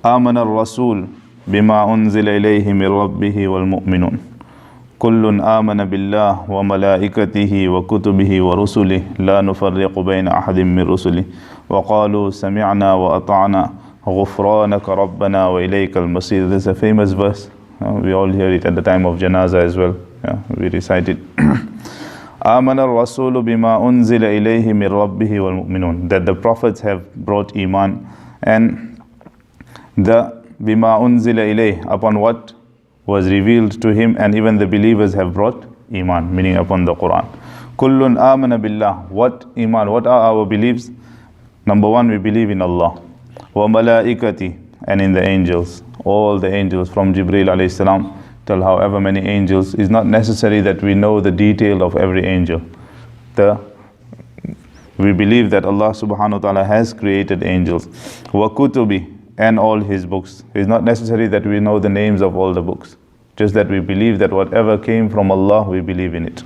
آمن الرسول بما أنزل إليه من ربه والمؤمنون كل آمن بالله وملائكته وكتبه ورسله لا نفرق بين أحد من رسله وقالوا سمعنا وأطعنا غفرانك ربنا وإليك المصير. This is a famous verse. We all hear it at the time of janazah as well. We recite it. آمن الرسول بما أنزل إليه من ربه والمؤمنون. That the prophets have brought iman, and the bima unzila ilayh, upon what was revealed to him, and even the believers have brought iman, meaning upon the Quran. Kullun amana billah. What iman? What are our beliefs? Number one, we believe in Allah. Wa malaikati, and in the angels. All the angels from Jibreel alayhi salam till however many angels. It's not necessary that we know the detail of every angel. We believe that Allah subhanahu wa ta'ala has created angels. Wa kutubi, and all his books. It's not necessary that we know the names of all the books. Just that we believe that whatever came from Allah, we believe in it.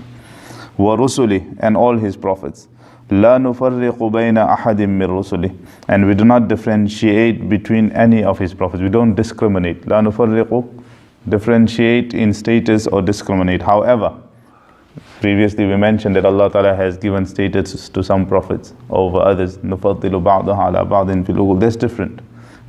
Wa rusuli, and all his prophets. La nufarriqu bayna ahadim min rusuli, and we do not differentiate between any of his prophets. We don't discriminate. La nufarriqu, differentiate in status or discriminate. However, previously we mentioned that Allah Ta'ala has given status to some prophets over others. Nufaddilu ba'daha ala ba'din fil ughul. That's different.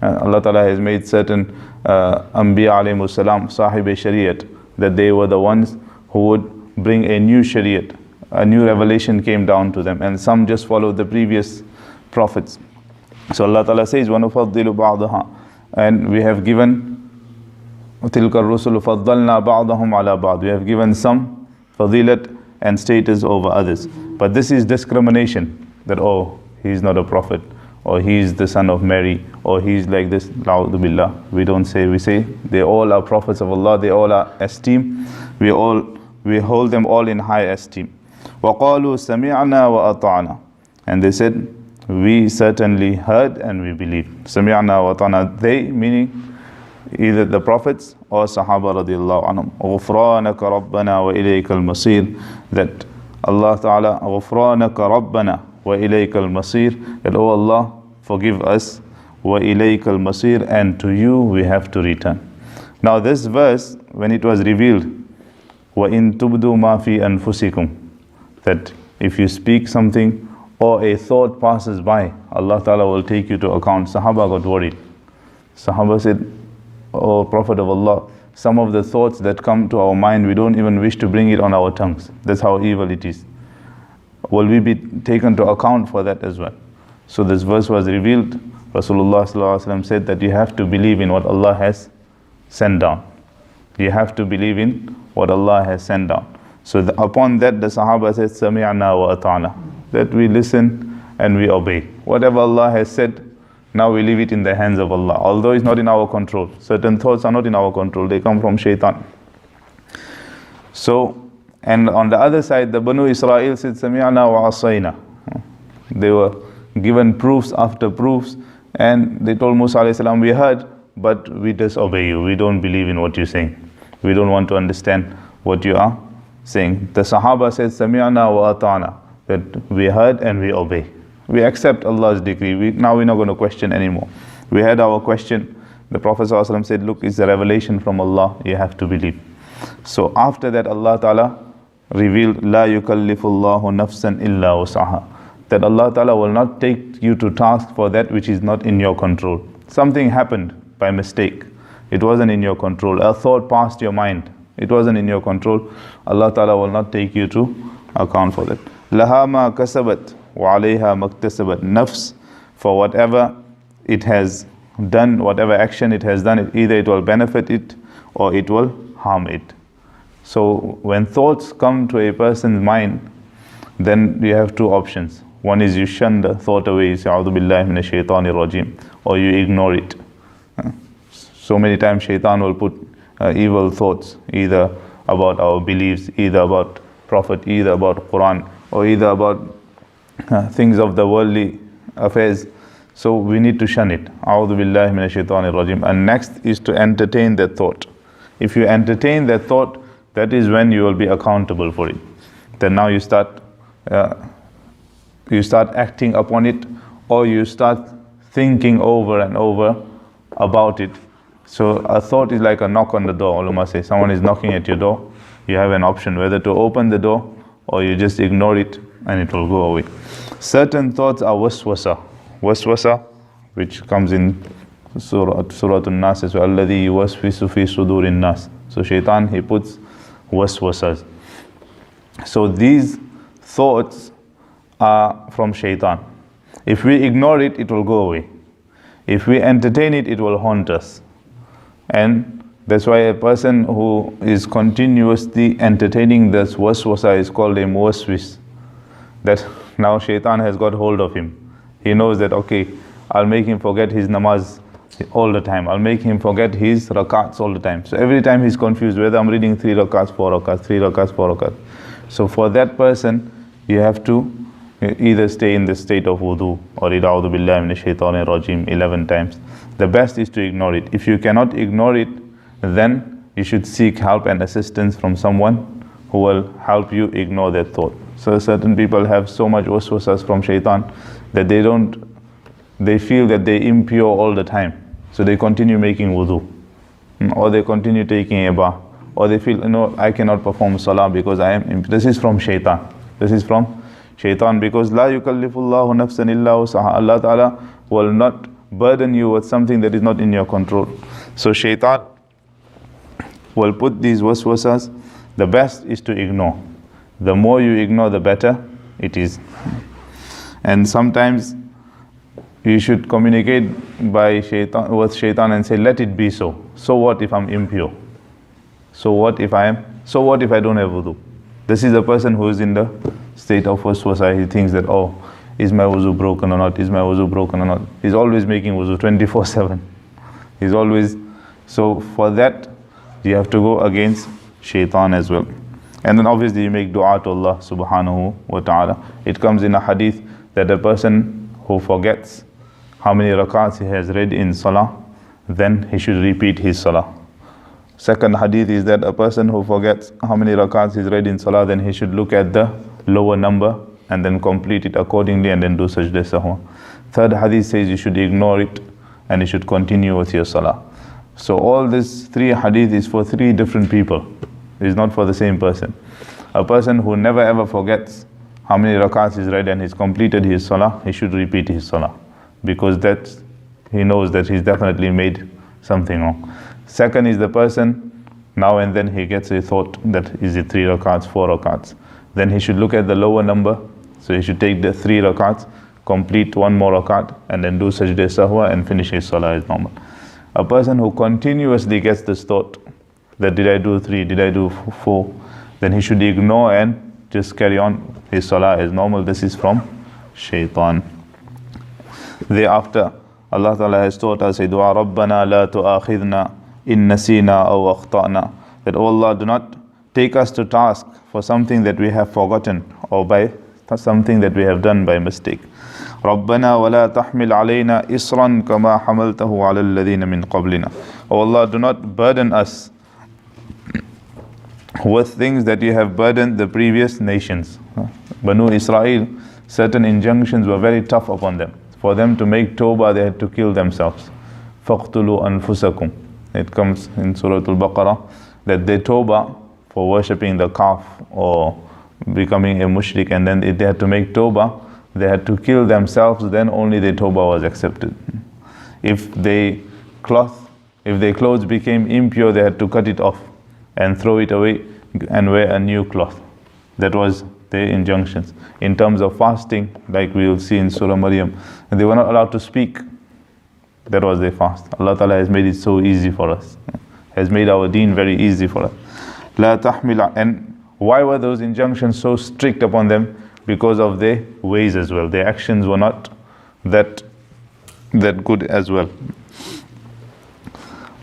Allah Ta'ala has made certain Anbiya alayhimus salam sahib-e shariat, that they were the ones who would bring a new shariat. A new revelation came down to them, and some just followed the previous prophets. So Allah Ta'ala says, وَنُفَضِّلُ بَعْضَهَا, and we have given تِلْكَ الرُّسُلُ فَضَّلْنَا بَعْضَهُمْ عَلَى بَعْضٍ. We have given some fadilat and status over others. But this is discrimination, that oh, he's not a prophet, or he's the son of Mary, or he's like this. La'udhu billah. We don't say, we say they all are prophets of Allah, they all are esteemed. We hold them all in high esteem. وَقَالُوا سَمِعْنَا وَأَطَعْنَا, and they said, we certainly heard and we believe. سَمِعْنَا وَأَطَعْنَا, they meaning either the prophets or Sahaba radiallahu anhum. غُفْرَانَكَ رَبَّنَا وَإِلَيْكَ الْمَصِيرِ, that Allah Ta'ala, غُفْرَانَكَ رَبَّنَا وَإِلَيْكَ الْمَصِيرِ, that oh Allah, forgive us, وَإِلَيْكَ الْمَصِيرِ, and to you we have to return. Now this verse, when it was revealed, وَإِن تُبْدُوا مَا فِي أَنفُسِكُمْ, that if you speak something or a thought passes by, Allah Ta'ala will take you to account. Sahaba got worried. Sahaba said, oh Prophet of Allah, some of the thoughts that come to our mind, we don't even wish to bring it on our tongues. That's how evil it is. Will we be taken to account for that as well? So this verse was revealed. Rasulullah said that you have to believe in what Allah has sent down. You have to believe in what Allah has sent down. So upon that the Sahaba said, Sami'na wa ata'na, that we listen and we obey. Whatever Allah has said, now we leave it in the hands of Allah. Although it's not in our control. Certain thoughts are not in our control. They come from shaitan. So, and on the other side, the Banu Israel said, Sami'na wa asayna. They were given proofs after proofs, and they told Musa alayhi salam, we heard, but we disobey you. We don't believe in what you're saying. We don't want to understand what you are saying. The Sahaba said, Sami'na wa ata'na, that we heard and we obey. We accept Allah's decree. Now we're not going to question anymore. We had our question. The Prophet ﷺ said, look, it's a revelation from Allah. You have to believe. So after that, Allah Ta'ala revealed, La yukallifullahu nafsan illa usaha, that Allah Ta'ala will not take you to task for that which is not in your control. Something happened by mistake. It wasn't in your control. A thought passed your mind. It wasn't in your control. Allah Ta'ala will not take you to account for that. Laha ma kasabat wa alayha maktasabat. Nafs, for whatever it has done, whatever action it has done, either it will benefit it or it will harm it. So when thoughts come to a person's mind, then you have two options. One is you shun the thought away, you say, A'udhu billahi minash shaitanir rajim, or you ignore it. So many times shaitan will put evil thoughts, either about our beliefs, either about Prophet, either about Quran, or either about things of the worldly affairs. So we need to shun it. A'udhu billahi minash shaitanir rajim. And next is to entertain that thought. If you entertain that thought, that is when you will be accountable for it. Then now you start acting upon it, or you start thinking over and over about it. So a thought is like a knock on the door. Ulama say someone is knocking at your door. You have an option whether to open the door or you just ignore it and it will go away. Certain thoughts are waswasa. Waswasa, which comes in Surah An-Nas as well. Alladhi yuwaswisu fi sudurin nas. So shaitan, he puts waswasas. So these thoughts are from shaitan. If we ignore it, it will go away. If we entertain it, it will haunt us. And that's why a person who is continuously entertaining this waswasa is called a muwaswis. That now shaitan has got hold of him. He knows that, okay, I'll make him forget his namaz all the time. I'll make him forget his rakats all the time. So every time he's confused whether I'm reading 3 rakats, 4 rakats, 3 rakats, 4 rakats. So for that person, you have to either stay in the state of wudu or read A'udhu Billahi Minash Shaitanir Rajim 11 times. The best is to ignore it. If you cannot ignore it, then you should seek help and assistance from someone who will help you ignore that thought. So certain people have so much waswasas from shaitan that they feel that they're impure all the time. So they continue making wudu, or they continue taking a bath, or they feel, I cannot perform salah because I am impure. This is from shaitan. This is from shaitan, because la yukallifullahu nafsan illa wusaha. Allah Ta'ala will not burden you with something that is not in your control. So shaitan will put these waswasas. The best is to ignore. The more you ignore, the better it is. And sometimes you should communicate with shaitan and say, let it be so. So what if I'm impure? So what if I don't have wudu? This is a person who is in the state of waswasa. He thinks that, is my wuzu broken or not? Is my wuzu broken or not? He's always making wuzu 24/7. He's always, so for that, you have to go against shaitan as well. And then obviously you make dua to Allah subhanahu wa ta'ala. It comes in a hadith that a person who forgets how many rakats he has read in salah, then he should repeat his salah. Second hadith is that a person who forgets how many rakats he's read in salah, then he should look at the lower number and then complete it accordingly and then do sajda sahwa. Third hadith says you should ignore it and you should continue with your salah. So all these 3 hadith is for 3 different people. It is not for the same person. A person who never ever forgets how many rakats he's read and he's completed his salah, he should repeat his salah, because that he knows that he's definitely made something wrong. Second is the person, now and then he gets a thought that is it 3 rakats, 4 rakats. Then he should look at the lower number. So he should take the 3 rakats, complete 1 more rakat, and then do sajda sahwa and finish his salah as normal. A person who continuously gets this thought that did I do 3, did I do 4, then he should ignore and just carry on his salah as normal. This is from shaitan. Thereafter, Allah Ta'ala has taught us, Dua Rabbana la tu'akhidna in nasina aw akhta'na. That, oh Allah, do not take us to task for something that we have forgotten or by something that we have done by mistake. رَبَّنَا وَلَا تَحْمِلْ عَلَيْنَا إِصْرًا كَمَا حَمَلْتَهُ عَلَى الَّذِينَ مِنْ قَبْلِنَا. Oh Allah, do not burden us with things that you have burdened the previous nations. Banu Israel, certain injunctions were very tough upon them. For them to make tawbah, they had to kill themselves. فَاقْتُلُوا أَنفُسَكُمْ. It comes in Surah Bakara that they tawbah for worshipping the calf or becoming a mushrik, and then if they had to make tawbah, they had to kill themselves, then only their tawbah was accepted. If their clothes became impure, they had to cut it off and throw it away and wear a new cloth. That was their injunctions. In terms of fasting, like we will see in Surah Maryam, they were not allowed to speak. That was their fast. Allah Ta'ala has made it so easy for us. Has made our deen very easy for us. La tahmila. And why were those injunctions so strict upon them? Because of their ways as well. Their actions were not that good as well.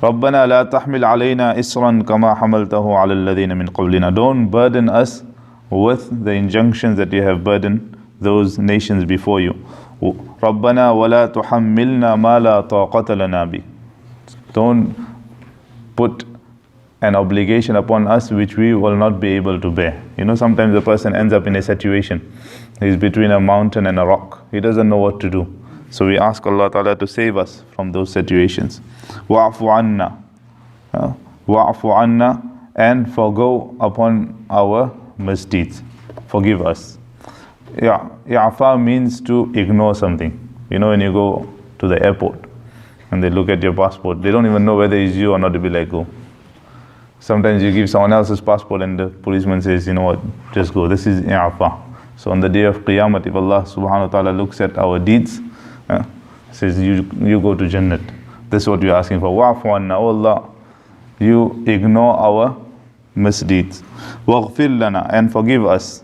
رَبَّنَا لَا تَحْمِلْ عَلَيْنَا إِسْرًا كَمَا حَمَلْتَهُ عَلَى الَّذِينَ مِنْ قَبْلِنَا. Don't burden us with the injunctions that you have burdened those nations before you. رَبَّنَا وَلَا تُحَمِّلْنَا مَا لَا طَاقَةَ لَنَا بِهِ. Don't put an obligation upon us which we will not be able to bear. Sometimes a person ends up in a situation. He's between a mountain and a rock. He doesn't know what to do. So we ask Allah Ta'ala to save us from those situations. Wa'fu anna. Wa'fu anna, and forgo upon our misdeeds. Forgive us. Ya'fa means to ignore something. You know, when you go to the airport and they look at your passport, they don't even know whether it's you or not, to be like, go. Sometimes you give someone else's passport and the policeman says, you know what, just go. This is i'afa. So on the day of Qiyamah, if Allah subhanahu wa ta'ala looks at our deeds, says, you go to Jannat. This is what we're asking for. Wa'fu anna, oh Allah, you ignore our misdeeds. Waghfir lana, and forgive us.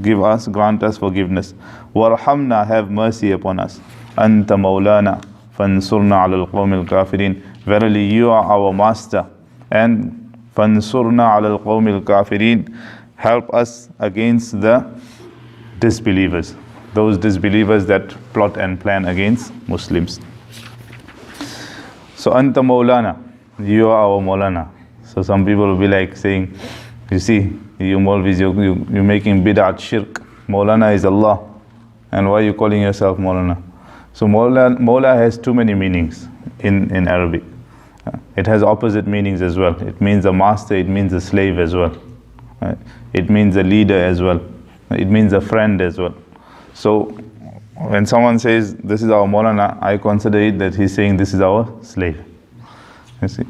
Give us, grant us forgiveness. Warhamna, have mercy upon us. Anta maulana, fansurna ala al-qawmi al-kafirin. Verily you are our master, and fansurna ala al-qawmi al-kafirin, help us against the disbelievers, those disbelievers that plot and plan against Muslims. So anta maulana, you are our maulana. So some people will be like saying, you see, you Maulvis, you're making bid'at, shirk. Maulana is Allah, and why are you calling yourself maulana? So Mawla has too many meanings in Arabic. It has opposite meanings as well. It means a master, it means a slave as well. It means a leader as well. It means a friend as well. So when someone says, this is our Maulana, I consider it that he's saying this is our slave. You see?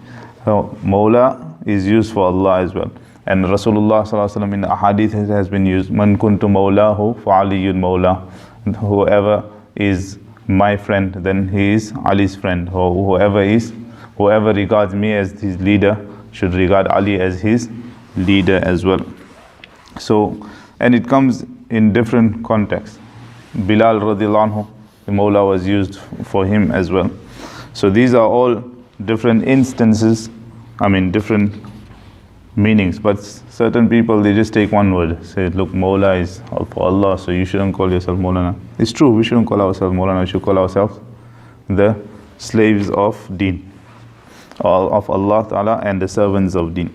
So Mawla is used for Allah as well. And Rasulullah sallallahu alaihi wasallam in the hadith has been used, Man kuntu mawlahu fa aliyun mawla. Whoever is my friend, then he is Ali's friend. Whoever regards me as his leader should regard Ali as his leader as well. So, and it comes in different contexts. Bilal radiallahu anhu, the Mawla was used for him as well. So these are all different instances, different meanings, but certain people, they just take one word, say, look, Mawla is for Allah, so you shouldn't call yourself Mawlana. It's true, we shouldn't call ourselves Mawlana, we should call ourselves the slaves of Deen, of Allah Ta'ala, and the servants of Deen.